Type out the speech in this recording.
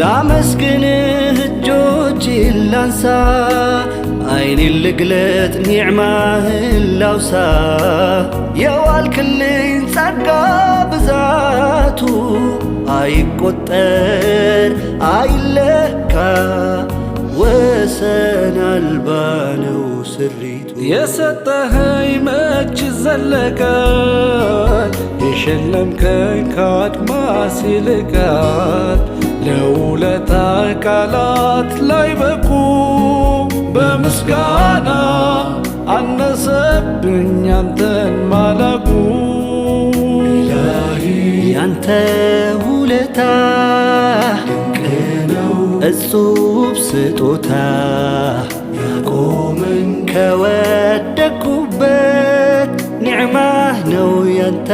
ላመስግንህ እጆቼን ላንሳ አይኔን ልግለጥ ኒዕማህን ላውሳ የዋልክልኝ ጸጋ ብዛቱ አይቆጠር አይለካ ወሰን አልባ ነው ስሪቱ የሰጠኸኝ መች ዘለቃል የሸለምከኝ ከአድማስ ይልቃል ለውለታ ቃላት ላይ በቁ በምስጋና አነሰብኝ አንተን ማላቁ ኢላሂ ያንተ ውለታ ድንቅ ነው እጹብ ስጦታ ያቆመኝ ከወደኩበት ኒዕማህ ነው ያንተ